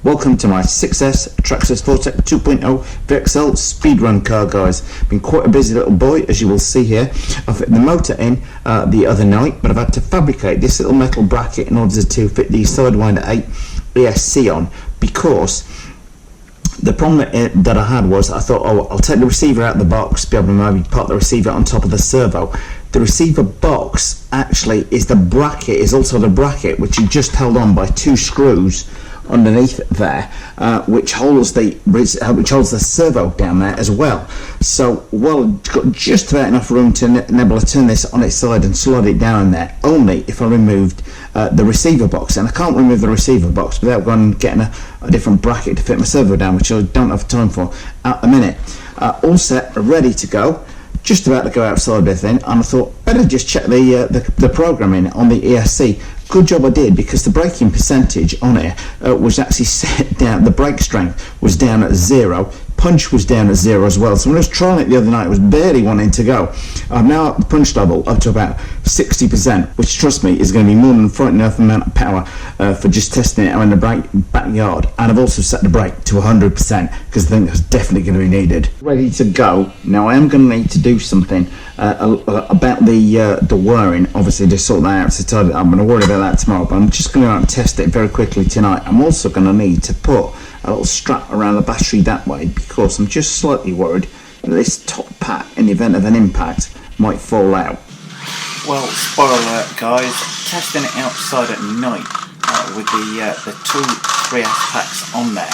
Welcome to my 6S Traxxas 4Tec 2.0 Vxl speedrun car, guys. Been quite a busy little boy, as you will see here. I fit the motor in the other night, but I've had to fabricate this little metal bracket in order to fit the Sidewinder 8 ESC on, because the problem that I had was I thought, oh, I'll take the receiver out of the box, be able to maybe put the receiver on top of the servo. The receiver box actually is also the bracket which you just held on by two screws underneath there, which holds the servo down there as well. So, well, it's got just about enough room to enable to turn this on its side and slide it down in there, only if I removed the receiver box. And I can't remove the receiver box without going and getting a different bracket to fit my servo down, which I don't have time for at the minute. All set, ready to go. Just about to go outside with everything, and I thought better just check the programming on the ESC. Good job I did, because the braking percentage on it was actually set down. The brake strength was down at 0. Punch was down at 0 as well. So when I was trying it the other night, it was barely wanting to go. I'm now at the punch level up to about 60%, which, trust me, is going to be more than frightening enough amount of power for just testing it out in the backyard. And I've also set the brake to 100%, because I think that's definitely going to be needed. Ready to go. Now I am going to need to do something about the wiring. Obviously, just sort that out. So I'm going to worry about that tomorrow, but I'm just going to go out and test it very quickly tonight. I'm also going to need to put a little strap around the battery that way, because I'm just slightly worried that this top pack, in the event of an impact, might fall out. Well, spoiler alert, guys, testing it outside at night with the two 3S packs on there.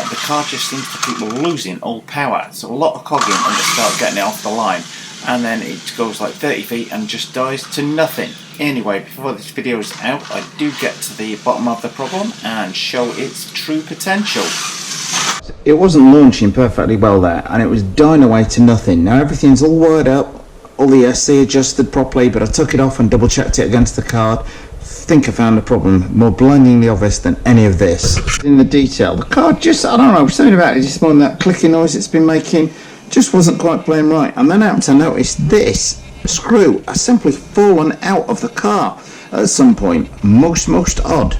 The car just seems to keep losing all power, so a lot of cogging and just start getting it off the line, and then it goes like 30 feet and just dies to nothing. Anyway, before this video is out, I do get to the bottom of the problem and show its true potential. It wasn't launching perfectly well there, and it was dying away to nothing. Now everything's all wired up, all the ESC adjusted properly, but I took it off and double checked it against the card. Think I found the problem more blindingly obvious than any of this. In the detail, the card just, I don't know, something about it, just more than that clicking noise it's been making, just wasn't quite playing right. And then I happened to notice this screw has simply fallen out of the car at some point. Most odd.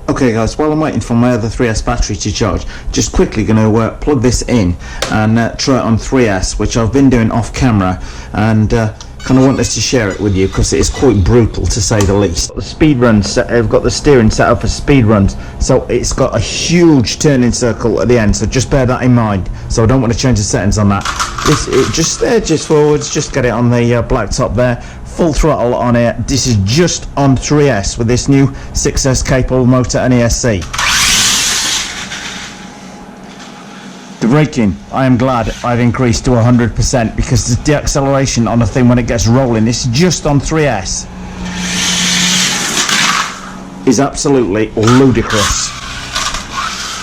Okay guys, while I'm waiting for my other 3S battery to charge, just quickly going to plug this in and try it on 3S, which I've been doing off camera, and kind of want us to share it with you because it is quite brutal, to say the least. The speed runs, I've got the steering set up for speed runs, so it's got a huge turning circle at the end, so just bear that in mind. So I don't want to change the settings on that. Just forwards, just get it on the black top there. Full throttle on it. This is just on 3S with this new 6S capable motor and ESC. The braking, I am glad I've increased to 100%, because the acceleration on the thing when it gets rolling, it's just on 3S, is absolutely ludicrous.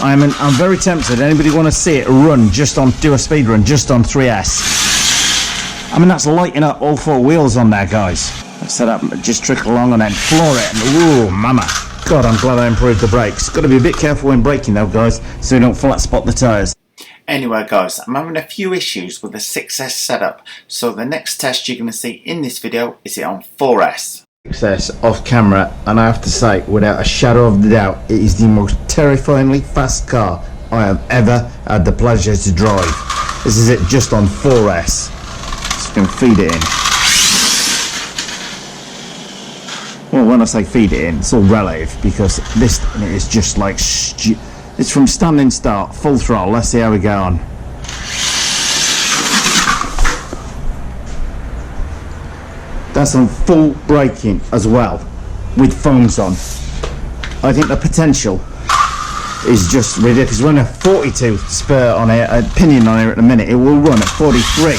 I'm very tempted. Anybody want to see it run do a speed run just on 3S? I mean, that's lighting up all four wheels on there, guys. Let's set up, just trickle along and then floor it, and ooh, mama. God, I'm glad I improved the brakes. Got to be a bit careful when braking though, guys, so you don't flat spot the tyres. Anyway guys, I'm having a few issues with the 6S setup, so the next test you're going to see in this video is it on 4S. 6S off camera, and I have to say, without a shadow of doubt, it is the most terrifyingly fast car I have ever had the pleasure to drive. This is it just on 4S. Just going to feed it in. Well, when I say feed it in, it's all relative, because this thing is just like it's from standing start, full throttle. Let's see how we go on. That's on full braking as well, with foams on. I think the potential is just ridiculous. We're running a 42 spur on here, a pinion on here at the minute. It will run at 43.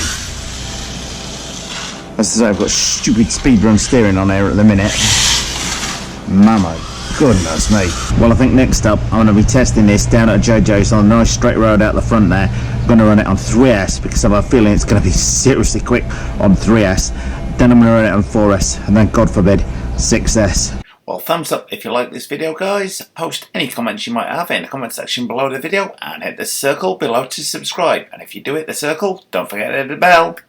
As I say, I've got stupid speed run steering on here at the minute. Mama. Goodness me. Well, I think next up I'm going to be testing this down at JJ's on a nice straight road out the front there. I'm going to run it on 3S because I have a feeling it's going to be seriously quick on 3S. Then I'm going to run it on 4S, and then God forbid 6S. Well, thumbs up if you like this video, guys. Post any comments you might have in the comment section below the video, and hit the circle below to subscribe. And if you do hit the circle, don't forget to hit the bell.